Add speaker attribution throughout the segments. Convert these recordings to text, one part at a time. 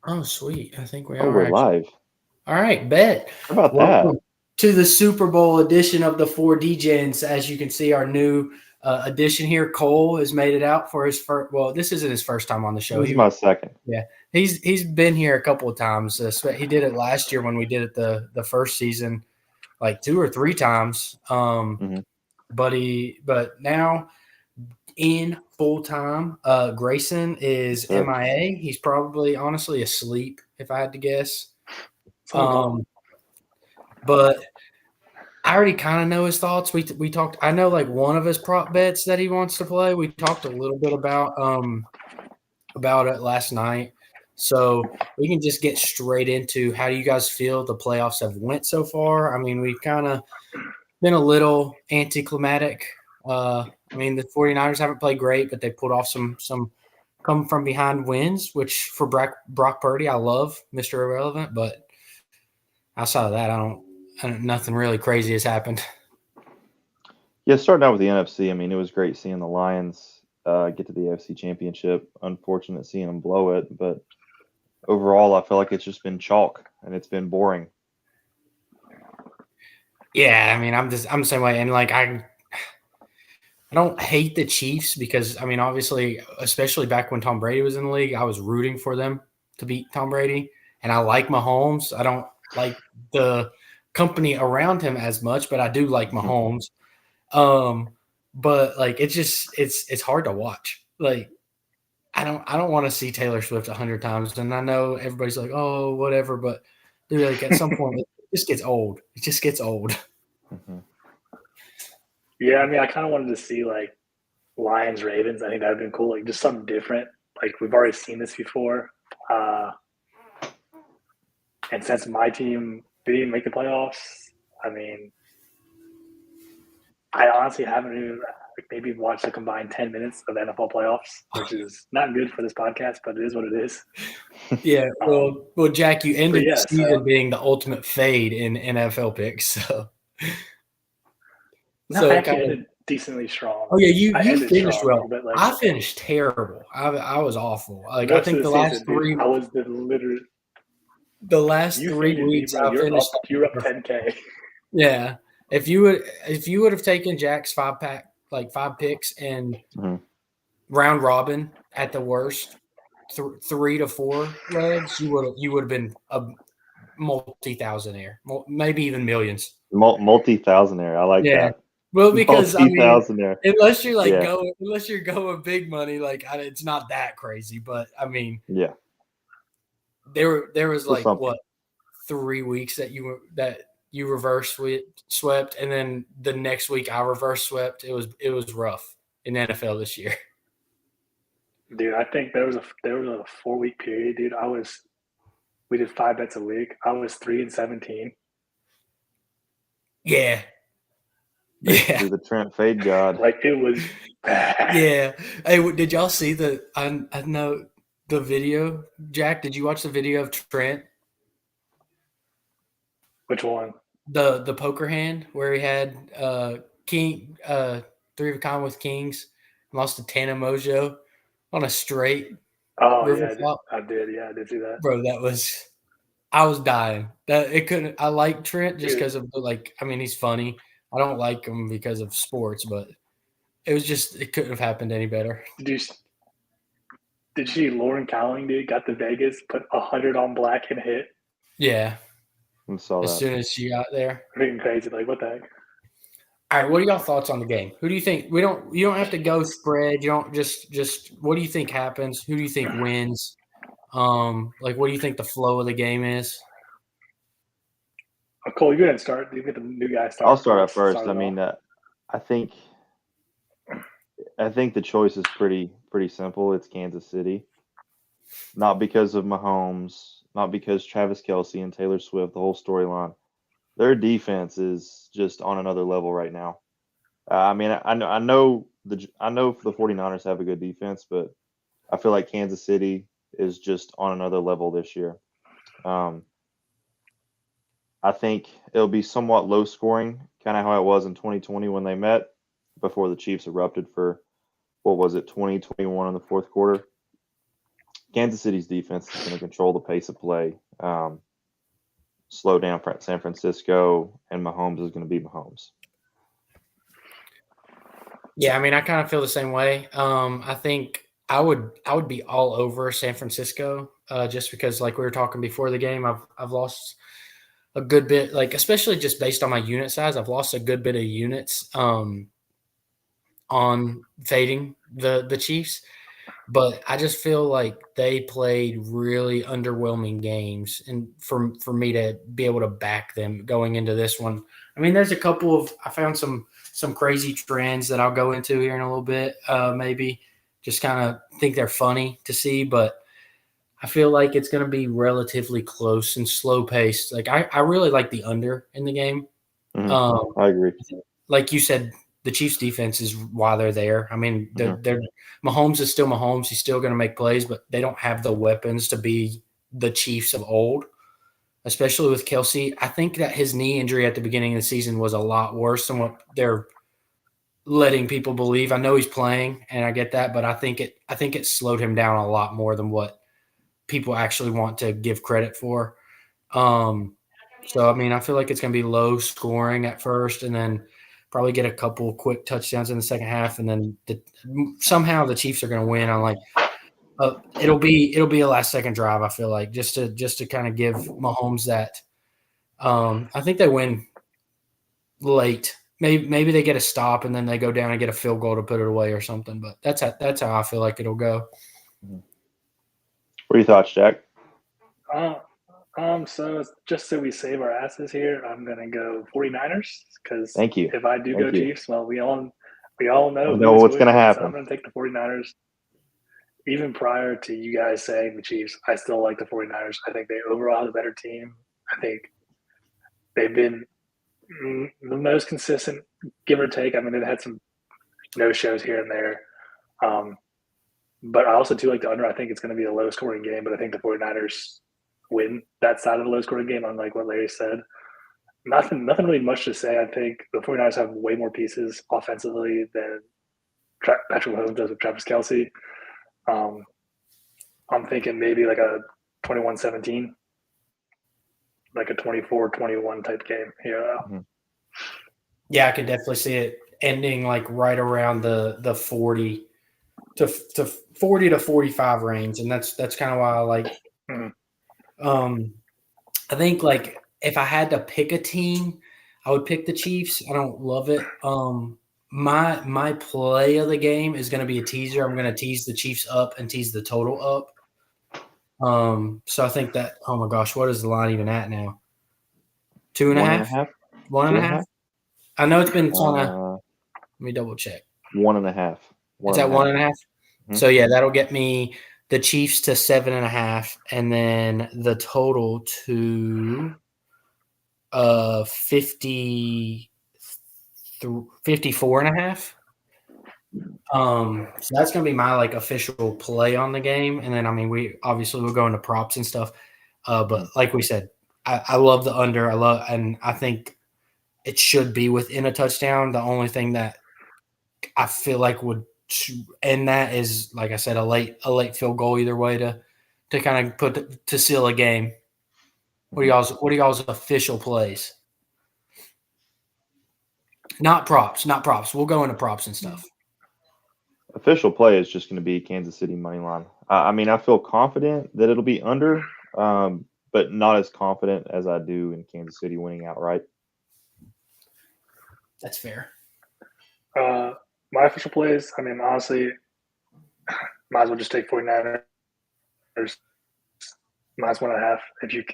Speaker 1: Oh, sweet. I think we
Speaker 2: Oh,
Speaker 1: are
Speaker 2: we're
Speaker 1: actually.
Speaker 2: live.
Speaker 1: All right, bet.
Speaker 2: How about that?
Speaker 1: Welcome to the Super Bowl edition of the Four DJs. As you can see, our new addition here, Cole has made it out for his first. Well, this isn't his first time on the show.
Speaker 2: This is my second.
Speaker 1: Yeah, he's been here a couple of times. He did it last year when we did it the first season, like 2 or 3 times.
Speaker 2: Hmm.
Speaker 1: But now in full time. Grayson
Speaker 2: Yes,
Speaker 1: is
Speaker 2: sir.
Speaker 1: MIA. He's probably honestly asleep, if I had to guess.
Speaker 3: Someone call him.
Speaker 1: Um, but I already kind of know his thoughts. We talked. I know like one of his prop bets that he wants to play. We talked a little bit about it last night. So we can just get straight into how do you guys feel the playoffs have went so far? I mean, we've kind of been a little anticlimactic. I mean, the 49ers haven't played great, but they pulled off some come from behind wins, which for Brock Purdy, I love Mr. Irrelevant. But outside of that, nothing really crazy has happened.
Speaker 2: Yeah, starting out with the NFC, I mean, it was great seeing the Lions get to the AFC Championship. Unfortunate seeing them blow it, but overall, I feel like it's just been chalk and it's been boring.
Speaker 1: Yeah, I mean, I'm the same way, and like I don't hate the Chiefs because I mean, obviously, especially back when Tom Brady was in the league, I was rooting for them to beat Tom Brady, and I like Mahomes. I don't like the company around him as much, but I do like Mahomes. Um, but like it's hard to watch. Like I don't want to see Taylor Swift 100 times, and I know everybody's like, oh, whatever, but dude, like at some point, it just gets old. It just gets old.
Speaker 2: Hmm.
Speaker 3: Yeah, I mean, I kind of wanted to see like Lions Ravens. I think that'd been cool. Like just something different. Like we've already seen this before. Uh, and since my team didn't even make the playoffs, I mean, I honestly haven't even like maybe watched a combined 10 minutes of NFL playoffs, which is not good for this podcast, but it is what it is.
Speaker 1: Yeah, well, Jack, you
Speaker 3: But
Speaker 1: ended the
Speaker 3: yeah,
Speaker 1: season
Speaker 3: so
Speaker 1: being the ultimate fade in NFL picks, so
Speaker 3: no, I
Speaker 1: it
Speaker 3: actually
Speaker 1: kind of.
Speaker 3: ended decently strong.
Speaker 1: Oh yeah, you
Speaker 3: I
Speaker 1: you
Speaker 3: ended
Speaker 1: finished
Speaker 3: strong,
Speaker 1: well.
Speaker 3: but like
Speaker 1: I finished terrible. I was awful. Like I
Speaker 3: most of
Speaker 1: think
Speaker 3: the season, dude, I was the literal.
Speaker 1: the last
Speaker 3: You
Speaker 1: three
Speaker 3: faded me,
Speaker 1: weeks
Speaker 3: bro.
Speaker 1: I finished.
Speaker 3: You're up 10K.
Speaker 1: Yeah, if you would have taken Jack's 5 pack like 5 picks and
Speaker 2: Hmm.
Speaker 1: round robin at the worst 3 to 4 legs, you would have been a multi-thousandaire, maybe even millions.
Speaker 2: Multi-thousandaire. I like
Speaker 1: Yeah.
Speaker 2: that.
Speaker 1: Well, because I mean,
Speaker 2: Multi-thousandaire. Yeah,
Speaker 1: unless you're going big money, like it's not that crazy. But I mean,
Speaker 2: yeah.
Speaker 1: there was
Speaker 2: It's
Speaker 1: like
Speaker 2: something.
Speaker 1: what 3 weeks that you reverse swept, and then the next week I reverse swept. It was rough in the NFL this year.
Speaker 3: Dude, I think there was a 4 week period, dude. We did 5 bets a week. I was 3-17.
Speaker 1: Yeah, yeah,
Speaker 2: Basically, the Trent Fade God.
Speaker 3: Like it was bad.
Speaker 1: yeah. Hey, did y'all see the? I know the video. Jack, did you watch the video of Trent?
Speaker 3: Which one?
Speaker 1: The poker hand where he had king three of a kind with kings, lost to Tana Mojo on a straight
Speaker 3: Oh
Speaker 1: river
Speaker 3: yeah,
Speaker 1: flop.
Speaker 3: I did. Yeah, I did see that,
Speaker 1: Bro, I was dying. That it couldn't. I like Trent just
Speaker 3: dude.
Speaker 1: because of like. I mean, he's funny. I don't like him because of sports, but it couldn't have happened any better.
Speaker 3: Did you did you see Lauren Cowling, dude? Got to Vegas, put 100 on black and hit.
Speaker 1: Yeah,
Speaker 2: I saw
Speaker 1: as
Speaker 2: that.
Speaker 1: soon as she got there.
Speaker 3: Freaking crazy. Like what the heck?
Speaker 1: All right, what are y'all thoughts on the game? Who do you think? You don't have to go spread. You don't just. What do you think happens? Who do you think wins? Like what do you think the flow of the game is?
Speaker 3: Oh, Cole, you go ahead and start. You get the new guy
Speaker 2: I'll
Speaker 3: start
Speaker 2: start at
Speaker 3: first.
Speaker 2: first.
Speaker 3: Start
Speaker 2: I
Speaker 3: it off.
Speaker 2: mean, I think I think the choice is pretty simple. It's Kansas City, not because of Mahomes, not because Travis Kelsey and Taylor Swift, the whole storyline. Their defense is just on another level right now. I mean, I know the 49ers have a good defense, but I feel like Kansas City is just on another level this year. Um, I think it'll be somewhat low scoring, kind of how it was in 2020 when they met before the Chiefs erupted for what was it 2021 in the fourth quarter. Kansas City's defense is going to control the pace of play, slow down San Francisco, and Mahomes is going to be Mahomes.
Speaker 1: Yeah, I mean, I kind of feel the same way. I think I would be all over San Francisco just because, like we were talking before the game, I've lost a good bit, like especially just based on my unit size, I've lost a good bit of units on fading the Chiefs. But I just feel like they played really underwhelming games, and for me to be able to back them going into this one, I mean, there's a couple of I found some crazy trends that I'll go into here in a little bit. Maybe just kind of think they're funny to see, but I feel like it's going to be relatively close and slow paced. Like I really like the under in the game.
Speaker 2: Mm-hmm. I agree.
Speaker 1: Like you said, the Chiefs defense is why they're there. I mean, they're Mahomes is still Mahomes. He's still going to make plays, but they don't have the weapons to be the Chiefs of old, especially with Kelsey. I think that his knee injury at the beginning of the season was a lot worse than what they're letting people believe. I know he's playing, and I get that, but I think it slowed him down a lot more than what people actually want to give credit for. So, I mean, I feel like it's going to be low scoring at first and then probably get a couple quick touchdowns in the second half. And then somehow the Chiefs are going to win on like it'll be a last second drive. I feel like just to kind of give Mahomes that. I think they win late. Maybe they get a stop and then they go down and get a field goal to put it away or something. But that's how I feel like it'll go.
Speaker 2: What are your thoughts, Jack?
Speaker 3: So just so we save our asses here, I'm gonna go 49ers because
Speaker 2: Thank you.
Speaker 3: If I do go Chiefs, well, we all know
Speaker 2: what's gonna happen.
Speaker 3: So I'm gonna take the 49ers. Even prior to you guys saying the Chiefs, I still like the 49ers. I think they overall have a better team. I think they've been the most consistent, give or take. I mean, they've had some no-shows here and there. But I also do like the under. I think it's going to be a low-scoring game, but I think the 49ers win that side of the low-scoring game, unlike what Larry said. Nothing really much to say. I think the 49ers have way more pieces offensively than Patrick Mahomes does with Travis Kelce. I'm thinking maybe like a 21-17, like a 24-21 type game here.
Speaker 1: Yeah, I could definitely see it ending like right around the 40 to 40 to 45 range, and that's kind of why I like. I think like if I had to pick a team, I would pick the Chiefs. I don't love it. My play of the game is going to be a teaser. I'm going to tease the Chiefs up and tease the total up. So I think that, oh my gosh, what is the line even at now? 2.5? 1.5? I know it's been kind of. Let me double check.
Speaker 2: 1.5.
Speaker 1: It's at 1.5.
Speaker 2: Mm-hmm.
Speaker 1: So yeah, that'll get me the Chiefs to 7.5, and then the total to 54.5. So that's gonna be my like official play on the game, and then I mean we obviously will go into props and stuff. But like we said, I love the under. And I think it should be within a touchdown. The only thing that I feel like would end that is, like I said, a late field goal either way to kind of to seal a game. What are y'all's official plays? Not props. We'll go into props and stuff.
Speaker 2: Official play is just going to be Kansas City money line. I mean, I feel confident that it'll be under, but not as confident as I do in Kansas City winning outright.
Speaker 1: That's fair.
Speaker 3: My official plays, I mean, honestly, might as well just take 49ers minus 1.5.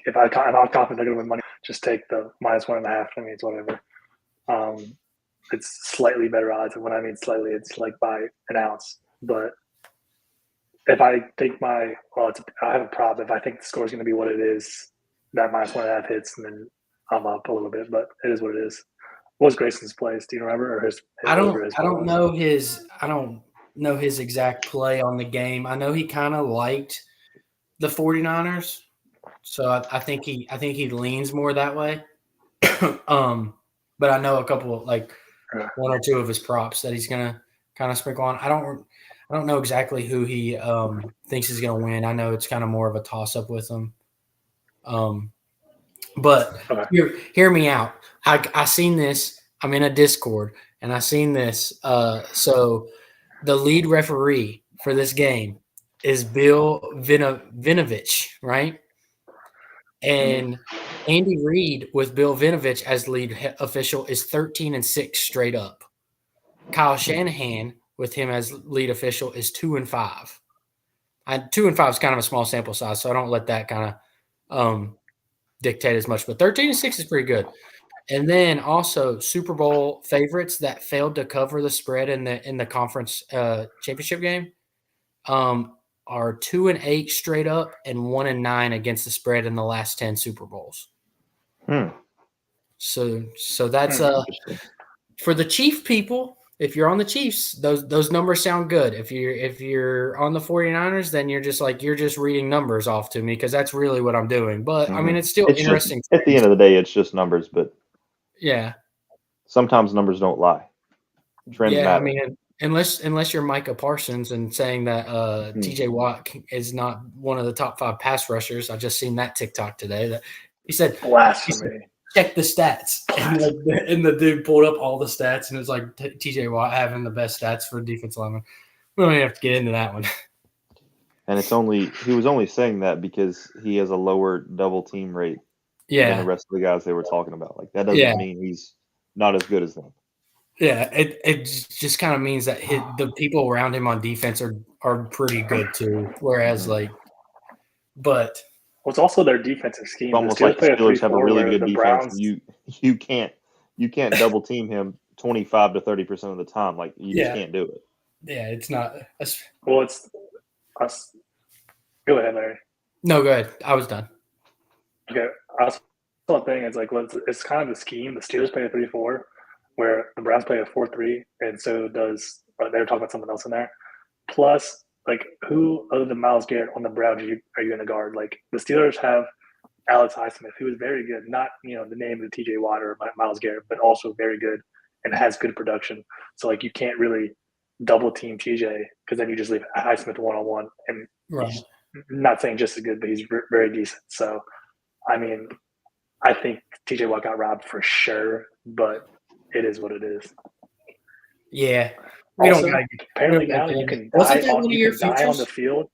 Speaker 3: If I'm confident they're going to win money, just take the minus 1.5. I mean, it's whatever. It's slightly better odds, and when I mean slightly, it's like by an ounce. But if I think I have a prop. If I think the score is going to be what it is, that minus 1.5 hits, and then I'm up a little bit. But it is what it is. What was Grayson's plays? Do you remember? Or his
Speaker 1: I don't know his exact play on the game. I know he kind of liked the 49ers, so I think he leans more that way. But I know a couple like one or two of his props that he's gonna kind of sprinkle on. I don't know exactly who he thinks is going to win. I know it's kind of more of a toss-up with him. But hear me out. I seen this. I'm in a Discord, and I seen this. So the lead referee for this game is Bill Vinovich, right? And Andy Reid with Bill Vinovich as lead official is 13-6 straight up. Kyle Shanahan with him as lead official is 2-5. 2-5 is kind of a small sample size, so I don't let that kind of dictate as much. But 13-6 is pretty good. And then also Super Bowl favorites that failed to cover the spread in the conference championship game are 2-8 straight up and 1-9 against the spread in the last 10 Super Bowls. So that's for the Chief people. If you're on the Chiefs, those numbers sound good. If you're on the 49ers, then you're just reading numbers off to me because that's really what I'm doing. But I mean, it's still interesting.
Speaker 2: At the end of the day, it's just numbers, but
Speaker 1: yeah,
Speaker 2: sometimes numbers don't lie. Trends matter.
Speaker 1: I mean, unless you're Micah Parsons and saying that T.J. Watt is not one of the top 5 pass rushers. I just seen that TikTok today that he said
Speaker 3: blasphemy.
Speaker 1: Check the stats, and the dude pulled up all the stats, and it was like T.J. Watt having the best stats for defense lineman. We don't even have to get into that one.
Speaker 2: And he was only saying that because he has a lower double team rate than the rest of the guys they were talking about. Like that doesn't mean he's not as good as them.
Speaker 1: Yeah, it just kind of means that the people around him on defense are pretty good too. Whereas but.
Speaker 3: Well, it's also their defensive scheme.
Speaker 2: It's almost like the Steelers have a really good defense. You can't double team him 25 to 30% of the time. Like you just can't do it.
Speaker 1: Yeah, it's not.
Speaker 3: Well, it's us. Go ahead, Larry.
Speaker 1: No, go ahead. I was done.
Speaker 3: Okay, the thing is like it's kind of the scheme. The Steelers play a 3-4, where the Browns play a 4-3, and so does. They were talking about something else in there. Plus. Like, who other than Myles Garrett on the Browns are you going to guard? Like, the Steelers have Alex Highsmith, who is very good. Not, the name of T.J. Watt or Myles Garrett, but also very good and has good production. So, like, you can't really double team T.J. because then you just leave Highsmith one-on-one. And he's not saying just as good, but he's very decent. So, I mean, I think T.J. Watt got robbed for sure, but it is what it is.
Speaker 1: Yeah.
Speaker 3: Also, apparently now you can die on the field.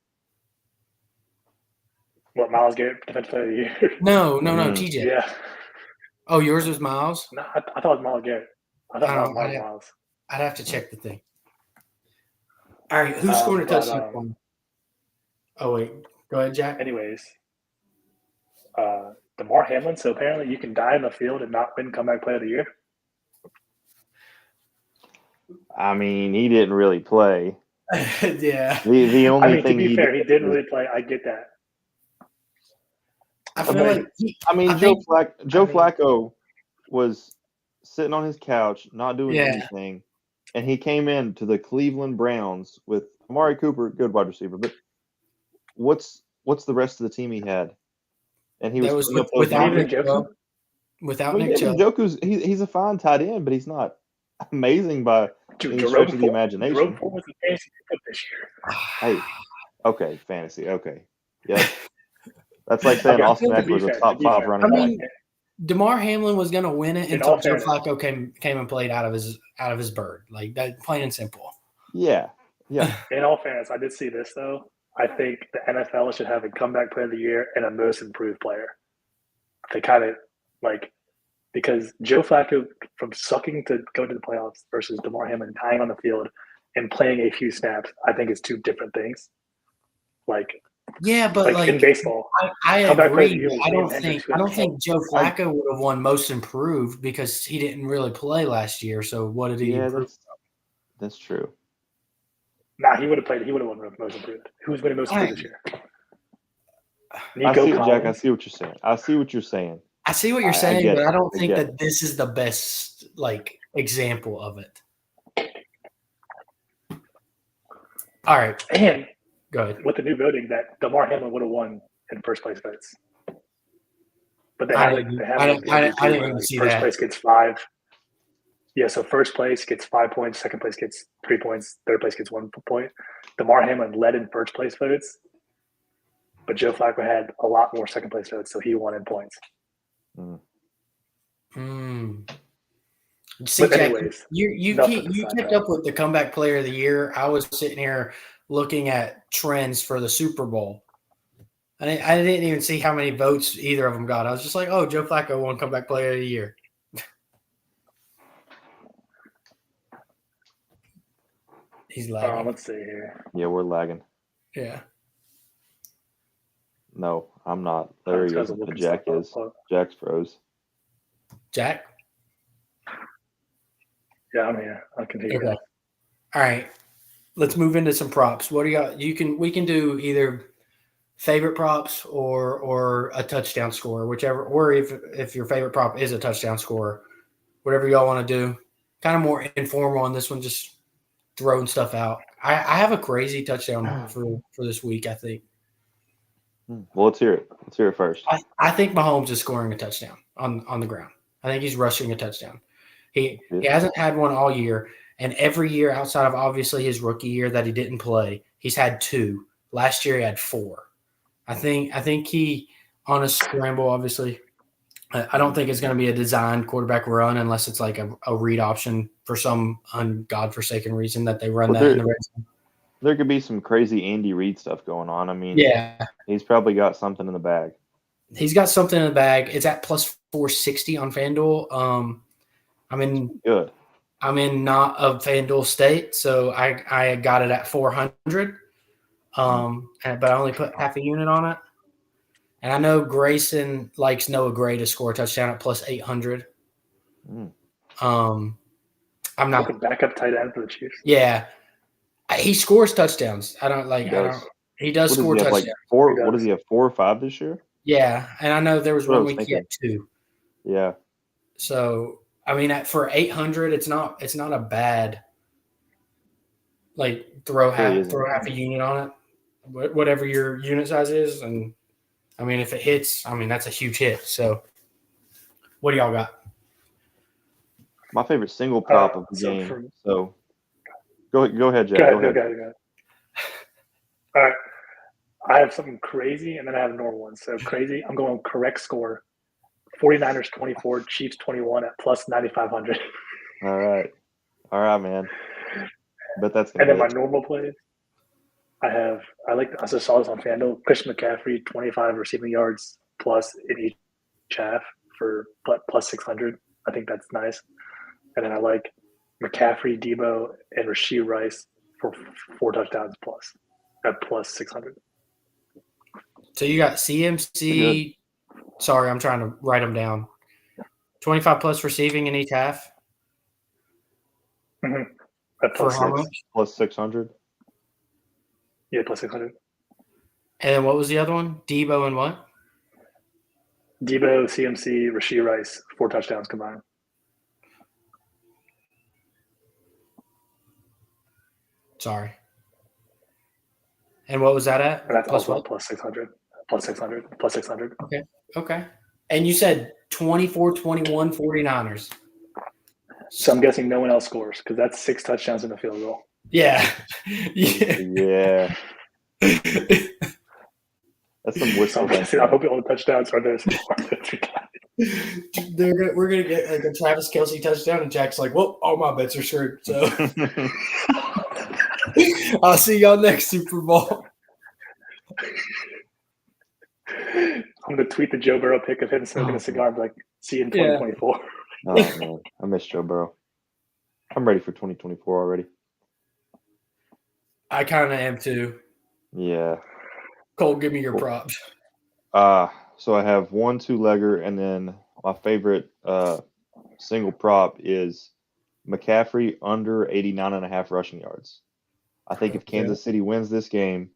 Speaker 3: What, Myles Garrett, Defensive Player of the Year?
Speaker 1: No, TJ.
Speaker 3: Yeah.
Speaker 1: Oh, yours was Myles?
Speaker 3: No, I thought it was Myles Garrett. I thought it was Myles.
Speaker 1: I'd have to check the thing. All right, who's scoring a touchdown? Oh, wait. Go ahead, Jack.
Speaker 3: Anyways, DeMar Hamlin. So apparently you can die in the field and not win Comeback Player of the Year.
Speaker 2: I mean, he didn't really play.
Speaker 1: Yeah.
Speaker 2: The only thing
Speaker 3: to be fair, he didn't really play. I get that.
Speaker 1: I feel like
Speaker 2: Joe Flacco was sitting on his couch, not doing anything, and he came in to the Cleveland Browns with Amari Cooper, good wide receiver. But what's the rest of the team he had? And he was
Speaker 1: without Nick Chubb. Without Nick Chubb.
Speaker 2: Njoku's he's a fine tight end, but he's not amazing by any stretch of the imagination.
Speaker 3: Jerome Ford was a fantasy pickup this year.
Speaker 2: Hey, okay, fantasy, okay, yeah. That's like saying Austin Eckler was a top 5 running back. I mean,
Speaker 1: DeMar Hamlin was going to win it until Joe Flacco came and played out of his bird, like that, plain and simple.
Speaker 2: Yeah.
Speaker 3: In all fairness, I did see this though. I think the NFL should have a comeback player of the year and a most improved player. They kind of because Joe Flacco from sucking to go to the playoffs versus DeMar Hamlin dying on the field and playing a few snaps, I think it's two different things.
Speaker 1: Yeah, but
Speaker 3: in baseball,
Speaker 1: I agree. I don't think Joe Flacco would have won most improved because he didn't really play last year. So what did he improve?
Speaker 2: That's true.
Speaker 3: Nah, he would have played. He would have won most improved. Who's winning most improved this year?
Speaker 2: Jack, I see what you're saying. I see what you're saying,
Speaker 1: but I don't think that this is the best example of it. All right,
Speaker 3: and.
Speaker 1: Go ahead.
Speaker 3: With the new voting, that DeMar Hamlin would have won in first place votes, but they
Speaker 1: I didn't even see
Speaker 3: first
Speaker 1: that.
Speaker 3: place gets 5. Yeah, so first place gets 5 points, second place gets 3 points, third place gets 1 point. Damar Hamlin led in first place votes, but Joe Flacco had a lot more second place votes, so he won in points.
Speaker 1: See,
Speaker 3: But
Speaker 1: Jack,
Speaker 3: anyways,
Speaker 1: you kept up with the comeback player of the year. I was sitting here looking at trends for the Super Bowl. I didn't even see how many votes either of them got. I was just like, oh, Joe Flacco won comeback player of the year. He's lagging.
Speaker 3: Let's see here.
Speaker 2: Yeah, we're lagging.
Speaker 1: Yeah.
Speaker 2: No, I'm not. Larry isn't, but Jack is. Jack's froze.
Speaker 1: Jack?
Speaker 3: Yeah, I'm here. I can hear you.
Speaker 1: Okay. All right. Let's move into some props. What do you got? We can do either favorite props or a touchdown score, whichever, or if your favorite prop is a touchdown score, whatever y'all want to do. Kind of more informal on this one, just throwing stuff out. I have a crazy touchdown for this week, I think.
Speaker 2: Well, let's hear it. Let's hear it first.
Speaker 1: I think Mahomes is scoring a touchdown on the ground. I think he's rushing a touchdown. He hasn't had one all year, and every year outside of obviously his rookie year that he didn't play, he's had 2. Last year he had 4. I think he on a scramble, obviously. I don't think it's going to be a designed quarterback run unless it's like a read option for some ungodforsaken reason that they run that in the red zone.
Speaker 2: There could be some crazy Andy Reid stuff going on. I mean,
Speaker 1: yeah,
Speaker 2: he's probably got something in the bag.
Speaker 1: He's got something in the bag. It's at plus 460 on FanDuel.
Speaker 2: Good.
Speaker 1: I'm in not a FanDuel state, so I got it at 400. But I only put half a unit on it. And I know Grayson likes Noah Gray to score a touchdown at plus 800. I'm not
Speaker 3: a backup tight end for the Chiefs.
Speaker 1: Yeah, he scores touchdowns. He does score touchdowns.
Speaker 2: Like 4. What does he have? 4 or 5 this year?
Speaker 1: Yeah, and I know there was one week he had 2.
Speaker 2: Yeah.
Speaker 1: So I mean, for 800, it's not a bad throw half a unit on it, whatever your unit size is, and I mean if it hits, I mean that's a huge hit. So what do y'all got?
Speaker 2: My favorite single prop of the game. So go ahead, Jack. Go ahead.
Speaker 3: All right. I have something crazy, and then I have a normal one. So crazy, I'm going correct score. 49ers 24, Chiefs 21 at plus 9,500.
Speaker 2: All right, man. But that's
Speaker 3: and then my normal plays. I just saw this on FanDuel. Christian McCaffrey 25 receiving yards plus in each half for plus 600. I think that's nice. And then I like McCaffrey, Debo, and Rashee Rice for 4 touchdowns plus at plus 600.
Speaker 1: So you got CMC. Sorry, I'm trying to write them down. 25 plus receiving in each half.
Speaker 3: Mm-hmm. At
Speaker 2: plus 600.
Speaker 3: Yeah, plus 600.
Speaker 1: And then what was the other one? Debo and what?
Speaker 3: Debo, CMC, Rashee Rice, 4 touchdowns combined.
Speaker 1: Sorry. And what was that at?
Speaker 3: And that's plus also what? Plus 600. Plus 600. Plus 600.
Speaker 1: Okay. And you said 24-21 49ers.
Speaker 2: So
Speaker 3: I'm guessing no one else scores because that's 6 touchdowns in the field goal.
Speaker 1: Yeah.
Speaker 2: Yeah. That's some whistle.
Speaker 3: I hope all the touchdowns are those.
Speaker 1: We're gonna get like a Travis Kelce touchdown, and Jack's like, "Well, all my bets are screwed." So I'll see y'all next Super Bowl.
Speaker 3: I'm gonna tweet the Joe Burrow pic of him smoking a cigar and be like, "See you in 2024."
Speaker 2: Oh man, I miss Joe Burrow. I'm ready for 2024 already.
Speaker 1: I kind of am too.
Speaker 2: Yeah.
Speaker 1: Cole, give me your props.
Speaker 2: So I have 1 2-legger, and then my favorite single prop is McCaffrey under 89.5 rushing yards. I think if Kansas City wins this game,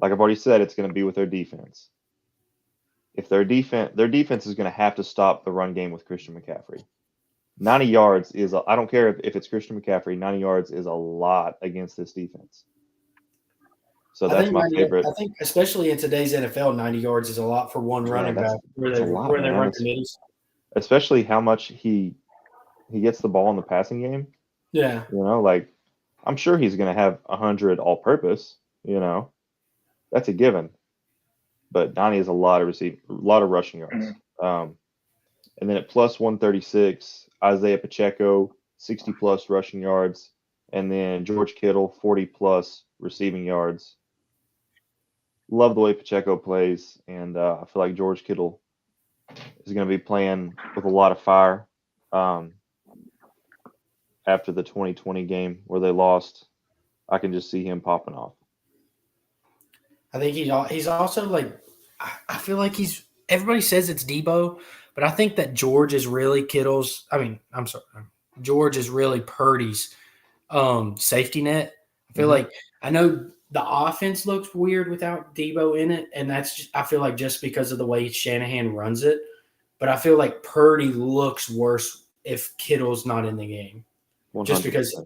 Speaker 2: like I've already said, it's going to be with their defense. If their defense is going to have to stop the run game with Christian McCaffrey. 90 yards is I don't care if it's Christian McCaffrey. 90 yards is a lot against this defense. So that's my favorite.
Speaker 1: I think, especially in today's NFL, 90 yards is a lot for one running back. Where they run committees.
Speaker 2: Especially how much he he gets the ball in the passing game.
Speaker 1: Yeah.
Speaker 2: Like I'm sure he's going to have 100 all-purpose. That's a given. But Donnie has a lot of rushing yards.
Speaker 3: Mhm.
Speaker 2: And then at plus 136, Isaiah Pacheco, 60-plus rushing yards. And then George Kittle, 40-plus receiving yards. Love the way Pacheco plays. And I feel like George Kittle is going to be playing with a lot of fire after the 2020 game where they lost. I can just see him popping off.
Speaker 1: I think he's also like – I feel like everybody says it's Debo, but I think that George is really George is really Purdy's safety net. I feel like I know the offense looks weird without Debo in it, and I feel like just because of the way Shanahan runs it. But I feel like Purdy looks worse if Kittle's not in the game,
Speaker 2: 100%.
Speaker 1: just because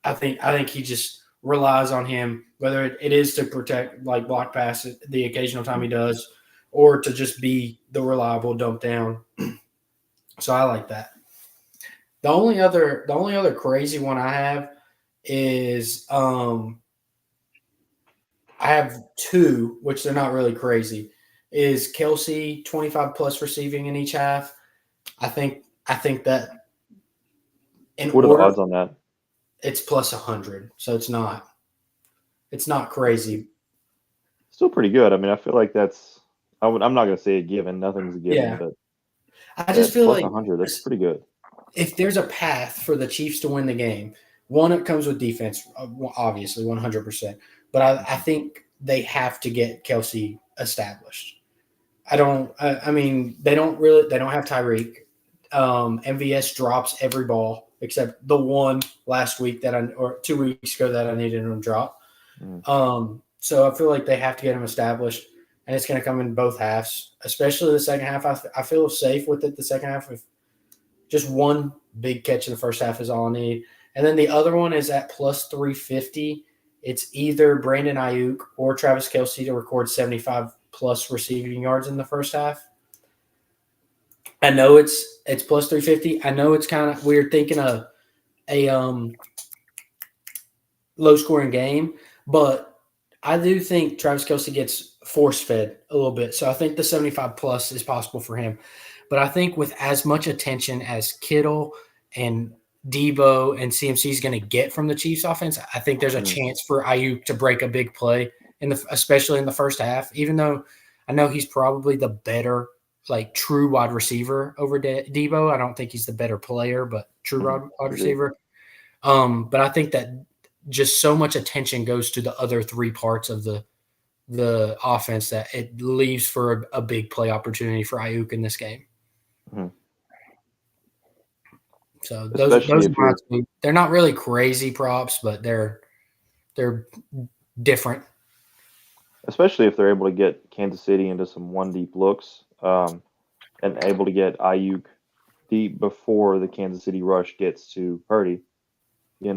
Speaker 1: I think he just relies on him, whether it is to protect, like block pass the occasional time he does, or to just be the reliable dump down. So I like that. The only other crazy one I have is I have two, which they're not really crazy. Is Kelsey 25-plus receiving in each half? I think that
Speaker 2: what are the odds on that?
Speaker 1: It's plus 100, so it's not crazy.
Speaker 2: Still pretty good. I mean, I feel like I'm not going to say a given. Nothing's a given, but
Speaker 1: I just feel
Speaker 2: plus
Speaker 1: like
Speaker 2: 100. That's pretty good.
Speaker 1: If there's a path for the Chiefs to win the game, one, it comes with defense, obviously 100%. But I think they have to get Kelsey established. They don't have Tyreek. MVS drops every ball except the one last week or 2 weeks ago that I needed him to drop. So I feel like they have to get him established, and it's going to come in both halves, especially the second half. I feel safe with it the second half. If just one big catch in the first half is all I need. And then the other one is at plus 350. It's either Brandon Ayuk or Travis Kelce to record 75-plus receiving yards in the first half. I know it's plus 350. I know it's kind of weird thinking of a low-scoring game, but I do think Travis Kelce gets force-fed a little bit. So I think the 75-plus is possible for him. But I think with as much attention as Kittle and Debo and CMC is going to get from the Chiefs offense, I think there's a chance for Ayuk to break a big play, especially in the first half, even though I know he's probably the better true wide receiver over Debo. I don't think he's the better player, but true wide receiver. But I think that just so much attention goes to the other three parts of the offense that it leaves for a big play opportunity for Ayuk in this game. So those are they're not really crazy props, but they're different.
Speaker 2: Especially if they're able to get Kansas City into some one deep looks and able to get Ayuk deep before the Kansas City rush gets to Purdy. You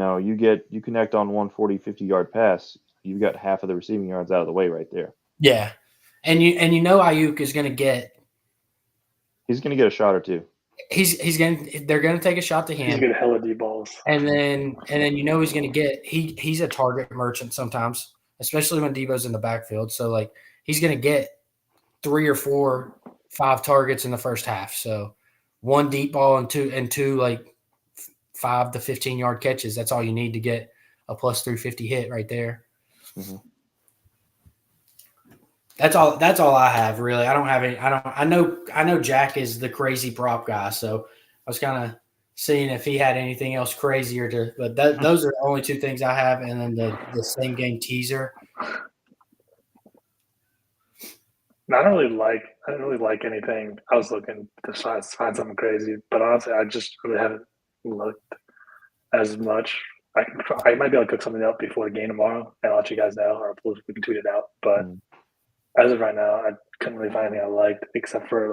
Speaker 2: connect on 140, 50-yard pass, you've got half of the receiving yards out of the way right there.
Speaker 1: Yeah. And Ayuk is going to get –
Speaker 2: he's going to get a shot or two.
Speaker 1: They're going to take a shot to him.
Speaker 3: He's going to hella deep balls.
Speaker 1: And then he's going to get – he's a target merchant sometimes, especially when Debo's in the backfield. So, he's going to get 3 or 4, 5 targets in the first half. So, one deep ball and two 5 to 15-yard catches. That's all you need to get a plus 350 hit right there.
Speaker 2: Mm-hmm.
Speaker 1: That's all I have, really. I don't have any. I know Jack is the crazy prop guy, so I was kind of seeing if he had anything else crazier but those are the only two things I have, and then the same game teaser.
Speaker 3: I don't really like anything. I was looking to find something crazy, but honestly, I just really haven't looked as much. I might be able to cook something up before the game tomorrow and I'll let you guys know, or we can tweet it out. But as of right now, I couldn't really find anything I liked except for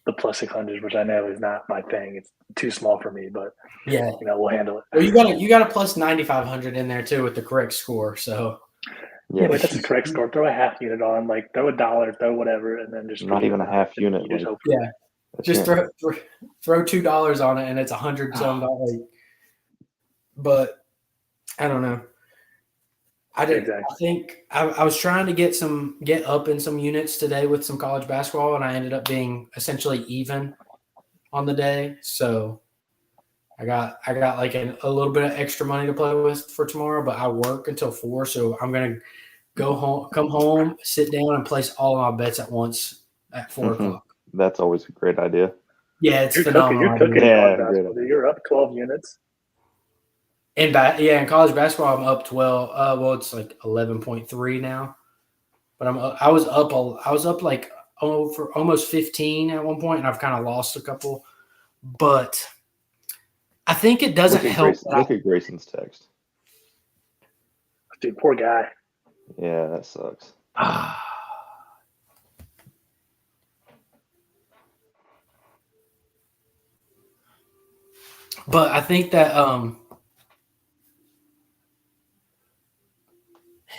Speaker 3: the plus 600, which I know is not my thing. It's too small for me, but
Speaker 1: yeah,
Speaker 3: we'll handle it.
Speaker 1: Well, you got a plus 9,500 in there too with the correct score. So
Speaker 3: yeah, but that's the correct score. Throw a half unit on, throw $1, throw whatever, and then just
Speaker 2: not even a half unit.
Speaker 1: Yeah. Just throw $2 on it, and it's $100 But I don't know. I think I was trying to get up in some units today with some college basketball, and I ended up being essentially even on the day. So I got like a little bit of extra money to play with for tomorrow, but I work until 4, so I'm gonna come home, sit down, and place all of my bets at once at 4 o'clock.
Speaker 2: That's always a great idea.
Speaker 1: Yeah, it's phenomenal.
Speaker 3: You're cooking. You're up 12 units.
Speaker 1: In college basketball, I'm up 12. Well, it's like 11.3 now, but I was up like for almost 15 at one point, and I've kind of lost a couple. But I think it doesn't help.
Speaker 2: Look at Grayson's text.
Speaker 3: Dude, poor guy.
Speaker 2: Yeah, that sucks.
Speaker 1: But I think that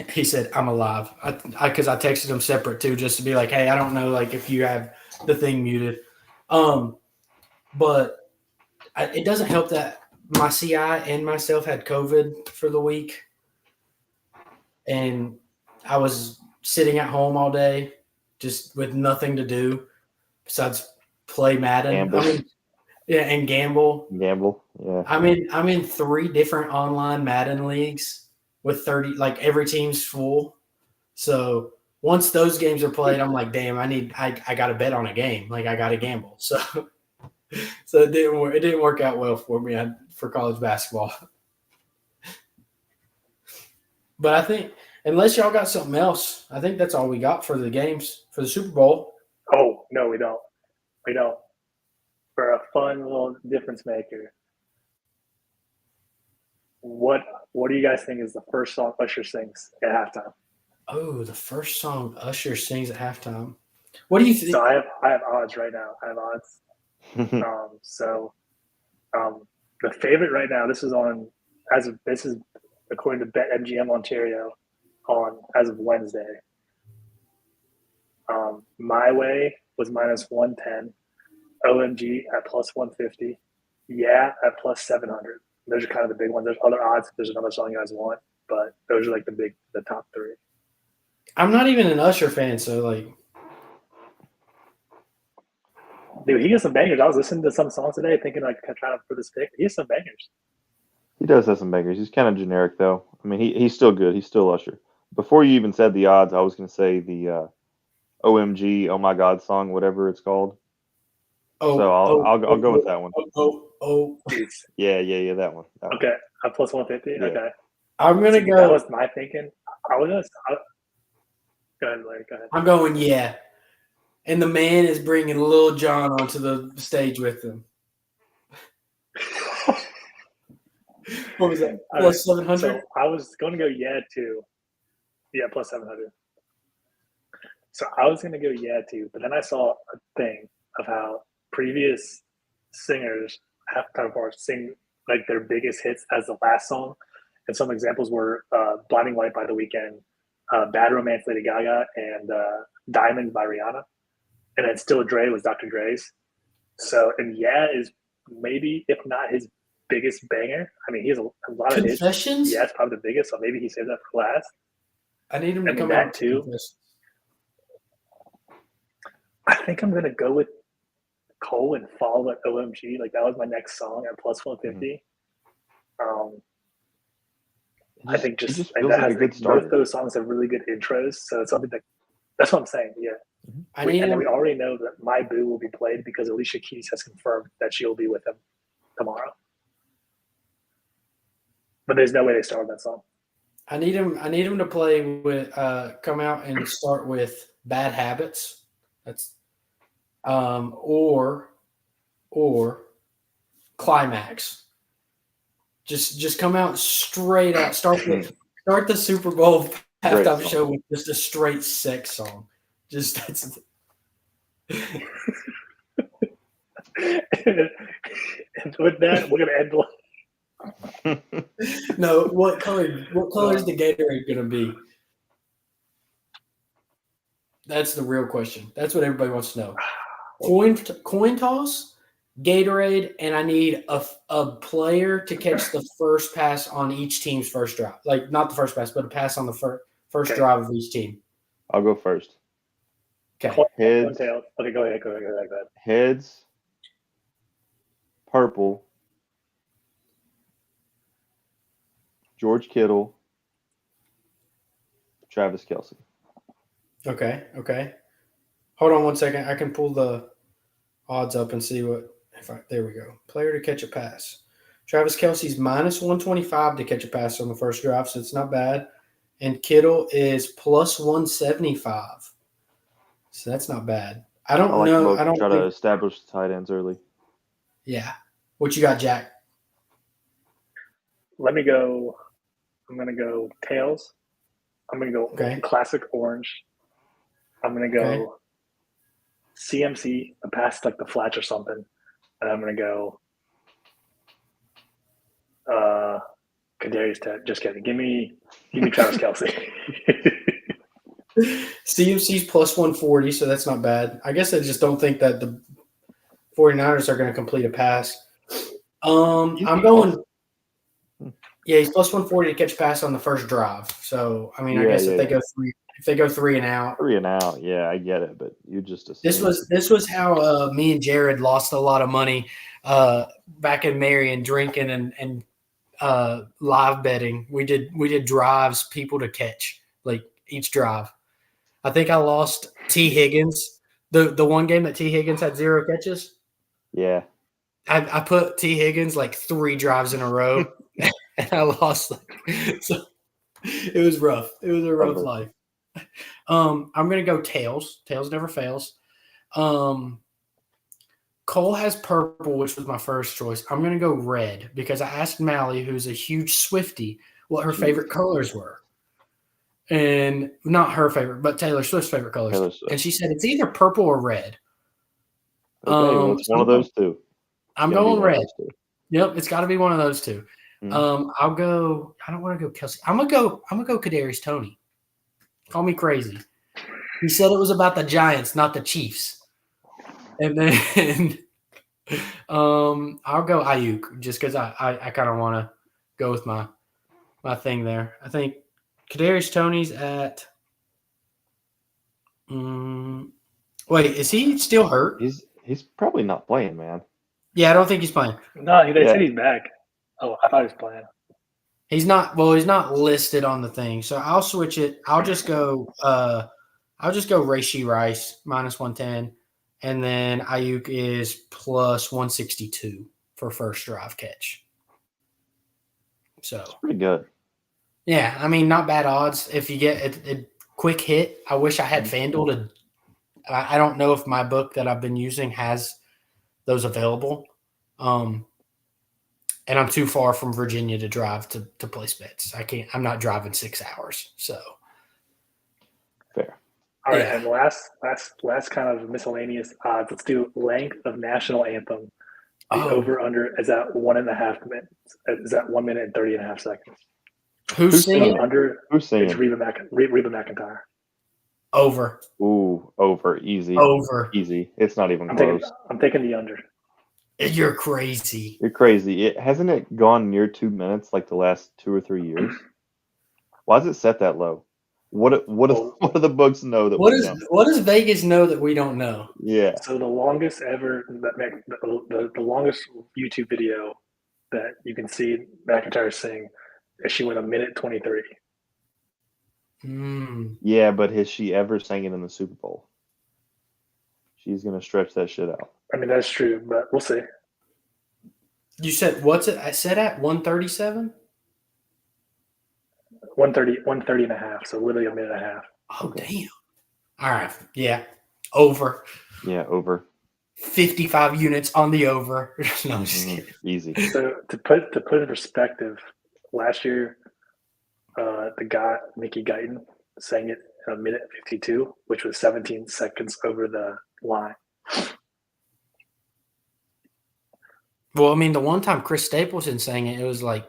Speaker 1: he said I'm alive. Because I texted him separate too, just to be like, hey, I don't know, like if you have the thing muted. But it doesn't help that my CI and myself had COVID for the week, and I was sitting at home all day, just with nothing to do besides play Madden. And gamble.
Speaker 2: Yeah.
Speaker 1: I'm in 3 different online Madden leagues with 30. Like every team's full. So once those games are played, I'm like, damn, I got to bet on a game. Like I got to gamble. So it didn't work out well for me for college basketball. But I think unless y'all got something else, I think that's all we got for the games for the Super Bowl.
Speaker 3: Oh no, we don't. For a fun little difference maker, what do you guys think is the first song Usher sings at halftime?
Speaker 1: Oh, the first song Usher sings at halftime. What do you think?
Speaker 3: So I have odds right now. I have odds. The favorite right now. This is according to BetMGM Ontario as of Wednesday. My Way was -110. OMG at +150. Yeah at +700. Those are kind of the big ones. There's other odds if there's another song you guys want, but those are like the top 3.
Speaker 1: I'm not even an Usher fan, so like,
Speaker 3: dude, he has some bangers. I was listening to some songs today, thinking like trying to put this pick. He has some bangers.
Speaker 2: He does have some bangers. He's kind of generic though. I mean, he's still good. He's still Usher. Before you even said the odds, I was going to say the OMG, Oh My God song, whatever it's called. I'll go with that one. Yeah, that one.
Speaker 3: Okay, at +150. Yeah. Okay,
Speaker 1: I'm gonna go.
Speaker 3: That was my thinking. Go ahead, Larry. Go ahead.
Speaker 1: I'm going and the man is bringing Lil Jon onto the stage with him. What was that? +700.
Speaker 3: So I was going to go too. Yeah, +700. So I was going to go too, but then I saw a thing of how previous singers halftime bars sing like their biggest hits as the last song, and some examples were "Blinding Light" by The Weeknd, "Bad Romance" Lady Gaga, and "Diamonds" by Rihanna, and then "Still Dre" was Dr. Dre's. So and is maybe if not his biggest banger. I mean, he has a lot of hits.
Speaker 1: Confessions.
Speaker 3: Yeah, it's probably the biggest. So maybe he saved that for last.
Speaker 1: I need him to come out
Speaker 3: too. I think I'm gonna go with Cole and Fall at OMG. Like that was my next song at +150. I think both those songs have really good intros, so it's something that's what I'm saying. Yeah, we already know that My Boo will be played because Alicia Keys has confirmed that she'll be with him tomorrow. But there's no way they start with that song.
Speaker 1: I need him to play with come out and start with Bad Habits. That's or Climax. Just come out straight out. Start the Super Bowl halftime show with just a straight sex song. Just that's.
Speaker 3: And with that, we're gonna end.
Speaker 1: No, what color is the Gatorade gonna be? That's the real question. That's what everybody wants to know. coin toss, Gatorade, and I need a player to catch the first pass on each team's first drive. Like, not the first pass, but a pass on the first drive of each team.
Speaker 2: I'll go first.
Speaker 1: Okay.
Speaker 2: Heads.
Speaker 3: Okay, go ahead.
Speaker 2: Heads. Purple. George Kittle. Travis Kelce.
Speaker 1: Okay. Hold on 1 second. I can pull the odds up and see there we go. Player to catch a pass. Travis Kelce's minus 125 to catch a pass on the first drive, so it's not bad. And Kittle is plus 175. So that's not bad. I don't know. I don't
Speaker 2: try to establish the tight ends early.
Speaker 1: Yeah. What you got, Jack?
Speaker 3: Let me go. I'm going to go tails. I'm going to go classic orange. I'm going to go CMC, a pass like the flats or something. And I'm going to go Kadarius Tate. Just kidding. Give me Travis Kelce.
Speaker 1: CMC's plus 140, so that's not bad. I guess I just don't think that the 49ers are going to complete a pass. I'm going – yeah, he's plus 140 to catch a pass on the first drive. So, I mean, I guess if they go three and out.
Speaker 2: 3 and out, yeah, I get it, but you just –
Speaker 1: This was how me and Jared lost a lot of money back in Marion, drinking and live betting. We did drives, people to catch, like each drive. I think I lost T. Higgins, the one game that T. Higgins had 0 catches.
Speaker 2: Yeah.
Speaker 1: I put T. Higgins like 3 drives in a row, and I lost. So it was rough. It was a rough life. I'm going to go tails. Tails never fails. Cole has purple, which was my first choice. I'm going to go red because I asked Mally, who's a huge Swiftie, what her favorite colors were. And not her favorite, but Taylor Swift's favorite colors. And she said it's either purple or red.
Speaker 2: Okay, it's one of those two.
Speaker 1: I'm going red. Yep, it's got to be one of those two. I'll go. I don't want to go Kelce. I'm gonna go Kadarius Toney. Call me crazy. He said it was about the Giants, not the Chiefs. And then I'll go Ayuk just because I kind of want to go with my thing there. I think Kadarius Toney's at. Wait, is he still hurt?
Speaker 2: He's probably not playing, man.
Speaker 1: Yeah, I don't think he's playing.
Speaker 3: No, they said he's back. Oh, I thought he was playing.
Speaker 1: He's not. Well, he's not listed on the thing, so I'll switch it. I'll just go. Rashee Rice minus 110, and then Ayuk is plus 162 for first drive catch. So
Speaker 2: it's pretty good.
Speaker 1: Yeah, I mean, not bad odds. If you get a quick hit, I wish I had FanDuel to. I don't know if my book that I've been using has those available. And I'm too far from Virginia to drive to place bets. I'm not driving 6 hours. So
Speaker 2: fair.
Speaker 3: All right, and last kind of miscellaneous odds. Let's do length of national anthem. The over under is at 1.5 minutes. Is that 1 minute and 30.5 seconds?
Speaker 1: Who's singing?
Speaker 2: Under? Who's singing?
Speaker 3: It's Reba McEntire.
Speaker 1: Over.
Speaker 2: Ooh, over. Easy.
Speaker 1: Over.
Speaker 2: Easy. It's not even close.
Speaker 3: I'm taking the under.
Speaker 1: You're crazy.
Speaker 2: You're crazy. Hasn't it gone near 2 minutes like the last 2 or 3 years? Why does it set that low? What do the books know that
Speaker 1: what does Vegas know that we don't know?
Speaker 2: Yeah.
Speaker 3: So the longest ever the longest YouTube video that you can see McIntyre sing is she went 1:23.
Speaker 2: Yeah, but has she ever sang it in the Super Bowl? She's gonna stretch that shit out.
Speaker 3: I mean, that's true, but we'll see.
Speaker 1: You said what's it? I said at 137.
Speaker 3: 130 and a half, so literally a minute and a half.
Speaker 1: Oh, damn. All right. Yeah. Over.
Speaker 2: Yeah, over.
Speaker 1: 55 units on the over. No, I'm just kidding.
Speaker 2: Easy.
Speaker 3: So to put in perspective, last year, the guy, Mickey Guyton, sang it in 1:52, which was 17 seconds over the line.
Speaker 1: Well, I mean, the one time Chris Stapleton sang it, it was like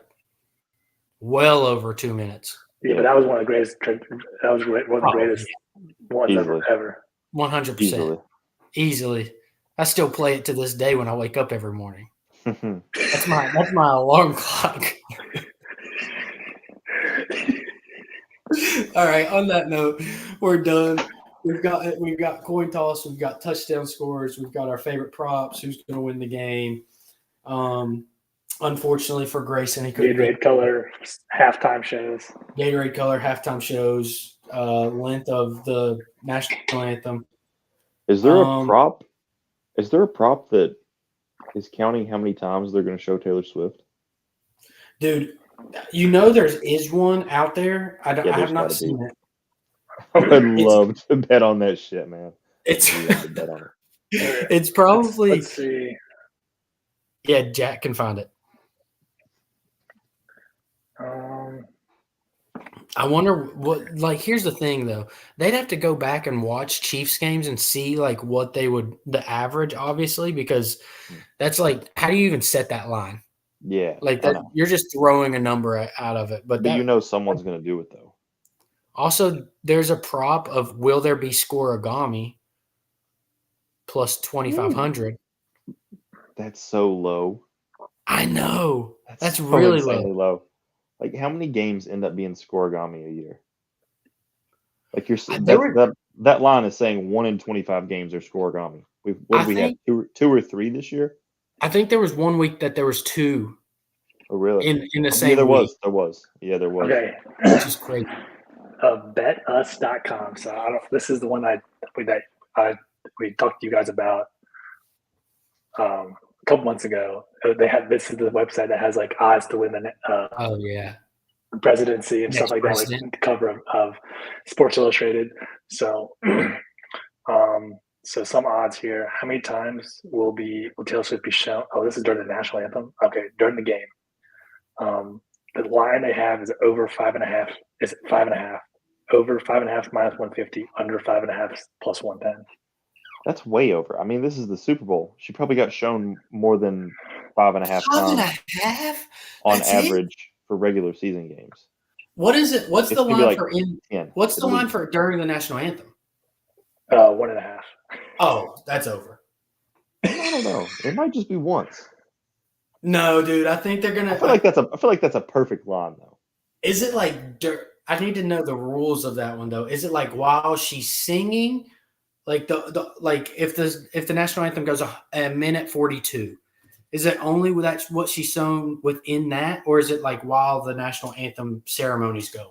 Speaker 1: well over 2 minutes.
Speaker 3: Yeah, but that was one of the greatest. That was one of the greatest ones ever.
Speaker 1: 100%. Easily. I still play it to this day when I wake up every morning. That's my alarm clock. All right. On that note, we're done. We've got coin toss. We've got touchdown scores. We've got our favorite props. Who's going to win the game? Unfortunately for Grayson, he couldn't.
Speaker 3: Gatorade color halftime shows.
Speaker 1: Gatorade color halftime shows. Length of the national anthem.
Speaker 2: Is there a prop? Is there a prop that is counting how many times they're going to show Taylor Swift?
Speaker 1: Dude, you know there is one out there. I have not seen it.
Speaker 2: I would love to bet on that shit, man.
Speaker 1: It's
Speaker 2: bet on it.
Speaker 1: It's probably.
Speaker 3: Let's see.
Speaker 1: Yeah, Jack can find it. I wonder what. Like, here's the thing, though. They'd have to go back and watch Chiefs games and see like what they would the average, obviously, because that's like how do you even set that line?
Speaker 2: Yeah,
Speaker 1: like that. You're just throwing a number out of it, but
Speaker 2: you know someone's going to do it though.
Speaker 1: Also, there's a prop of will there be scoreagami plus 2,500.
Speaker 2: That's so low.
Speaker 1: I know. That's so really
Speaker 2: low. Like, how many games end up being scoreagami a year? Like, that line is saying 1 in 25 games are scoreagami. We have 2 or 3 this year?
Speaker 1: I think there was one week that there was 2.
Speaker 2: Oh, really?
Speaker 1: In the same
Speaker 2: week.
Speaker 1: There
Speaker 2: was. Yeah, there was.
Speaker 3: Okay.
Speaker 1: Which is crazy.
Speaker 3: Betus.com. So I don't. This is the one we talked to you guys about a couple months ago. This is the website that has like odds to win the presidency and stuff like that, like the cover of Sports Illustrated. So so some odds here. How many times will Taylor Swift be shown? Oh, this is during the national anthem. Okay, during the game. The line they have is over 5.5. Is 5.5? Over 5.5 minus 150. Under 5.5 plus 110.
Speaker 2: That's way over. I mean, this is the Super Bowl. She probably got shown more than 5.5 times on average for regular season games.
Speaker 1: What is it? What's the line for
Speaker 2: 10.
Speaker 1: What's the line for during the national anthem?
Speaker 3: 1.5.
Speaker 1: Oh, that's over.
Speaker 2: I don't know. It might just be once.
Speaker 1: No, dude. I think they're gonna.
Speaker 2: I feel like that's a perfect line, though.
Speaker 1: Is it like? I need to know the rules of that one, though. Is it like while she's singing, like if the national anthem goes a minute 42, is it only that's what she's sung within that, or is it like while the national anthem ceremony's going?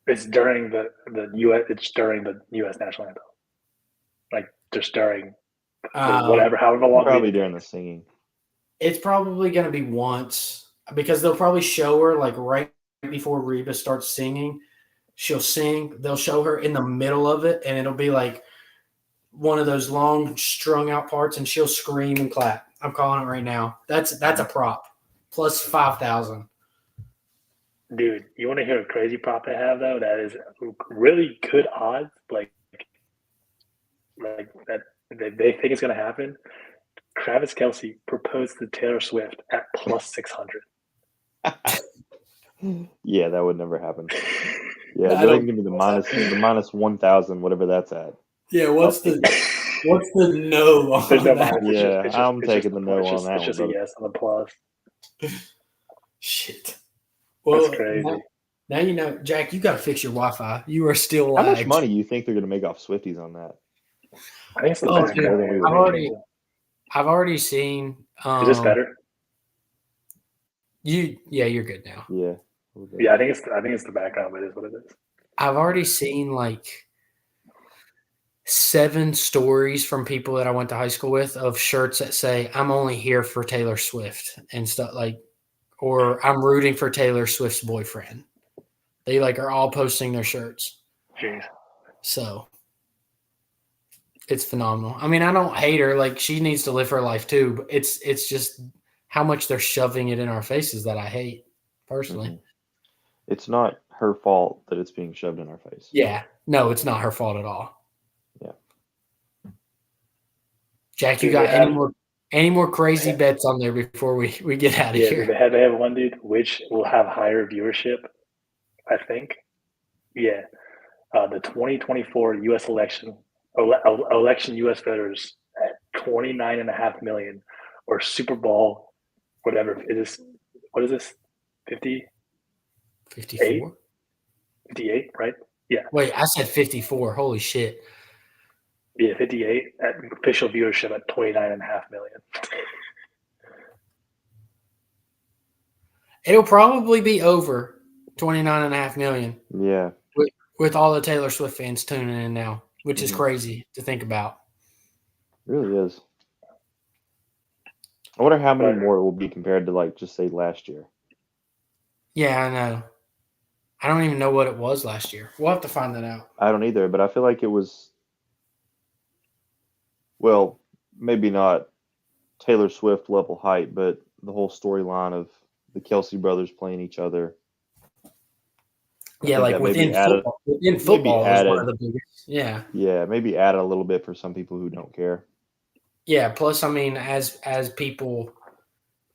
Speaker 3: It's during the U.S. It's during the U.S. national anthem, like just during however long.
Speaker 2: Probably during the singing.
Speaker 1: It's probably going to be once because they'll probably show her like right before Reba starts singing. She'll sing. They'll show her in the middle of it, and it'll be like one of those long strung out parts, and she'll scream and clap. I'm calling it right now. That's a prop plus 5,000.
Speaker 3: Dude, you want to hear a crazy prop they have though? That is really good odds. Like that they think it's going to happen. Travis Kelce proposed to Taylor Swift at plus 600.
Speaker 2: Yeah, that would never happen. Yeah, they're going to be the minus 1,000, whatever that's at.
Speaker 1: Yeah, what's the no on that?
Speaker 2: Yeah, I'm taking the no on that.
Speaker 3: It's just a yes on the plus.
Speaker 1: Shit. Well,
Speaker 3: that's crazy.
Speaker 1: Now you know, Jack. You got to fix your Wi-Fi. You are still
Speaker 2: How
Speaker 1: lagged.
Speaker 2: much money do you think they're going to make off Swifties on that?
Speaker 3: I think it's the
Speaker 1: I've already seen.
Speaker 3: Is this better?
Speaker 1: You're good now.
Speaker 2: Yeah.
Speaker 3: Yeah, I think it's the background, but it is what it is.
Speaker 1: I've already seen like 7 stories from people that I went to high school with of shirts that say "I'm only here for Taylor Swift" and stuff like, or "I'm rooting for Taylor Swift's boyfriend." They like are all posting their shirts.
Speaker 3: Jeez.
Speaker 1: So it's phenomenal. I mean, I don't hate her. Like she needs to live her life too. But it's just how much they're shoving it in our faces that I hate personally.
Speaker 2: Mm-hmm. It's not her fault that it's being shoved in our face.
Speaker 1: Yeah. No, it's not her fault at all.
Speaker 2: Yeah.
Speaker 1: Jack, you got any more crazy bets on there before we get out of here?
Speaker 3: Yeah, they have one, dude, which will have higher viewership, I think. Yeah. The 2024 U.S. election U.S. voters at $29.5 million, or Super Bowl, whatever it is. What is this? 58?
Speaker 1: 54?
Speaker 3: 58, right? Yeah.
Speaker 1: Wait, I said 54. Holy shit.
Speaker 3: Yeah, 58 at official viewership at $29.5 million.
Speaker 1: It'll probably be over 29.5 million.
Speaker 2: Yeah.
Speaker 1: With all the Taylor Swift fans tuning in now, which is crazy to think about.
Speaker 2: It really is. I wonder how many
Speaker 3: But-
Speaker 2: more it will be compared to, like, just say last year.
Speaker 1: Yeah, I know. I don't even know what it was last year. We'll have to find that out.
Speaker 2: I don't either, but I feel like it was, well, maybe not Taylor Swift level hype, but the whole storyline of the Kelsey brothers playing each other. I
Speaker 1: Yeah,
Speaker 2: think
Speaker 1: like
Speaker 2: that maybe
Speaker 1: within
Speaker 2: added-
Speaker 1: football. Within football is one
Speaker 2: added-
Speaker 1: of the biggest. Yeah.
Speaker 2: Yeah, maybe add a little bit for some people who don't care.
Speaker 1: Yeah. Plus, I mean, as people,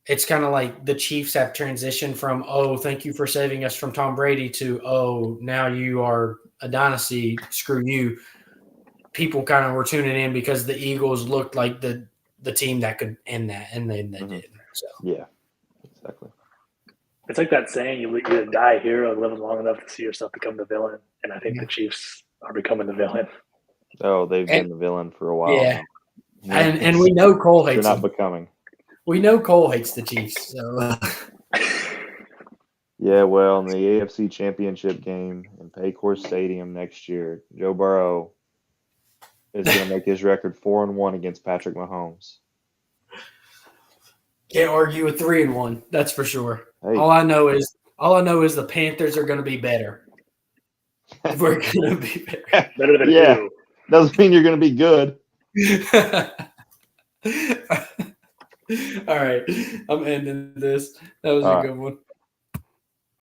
Speaker 1: it's kind of like the Chiefs have transitioned from, oh, thank you for saving us from Tom Brady, to, oh, now you are a dynasty. Screw you. People kind of were tuning in because the Eagles looked like the team that could end that, and then they did. So
Speaker 2: Yeah, exactly.
Speaker 3: It's like that saying, you either die a hero or live long enough to see yourself become the villain. And I think the Chiefs are becoming the villain.
Speaker 2: Oh, they've been the villain for a while.
Speaker 1: Yeah.
Speaker 2: now.
Speaker 1: And we know Cole
Speaker 2: They're
Speaker 1: hates
Speaker 2: not
Speaker 1: them.
Speaker 2: becoming.
Speaker 1: We know Cole hates the Chiefs. So
Speaker 2: Yeah, well, in the AFC Championship game in Paycor Stadium next year, Joe Burrow is going to make his record 4-1 against Patrick Mahomes.
Speaker 1: can't argue with 3-1. That's for sure.
Speaker 2: Hey.
Speaker 1: All I know is the Panthers are going to be better. We're going to be better.
Speaker 3: Better than
Speaker 2: Yeah.
Speaker 3: who?
Speaker 2: Doesn't mean you're going to be good.
Speaker 1: All right, I'm ending this. That was
Speaker 2: All
Speaker 1: a
Speaker 2: right.
Speaker 1: good one.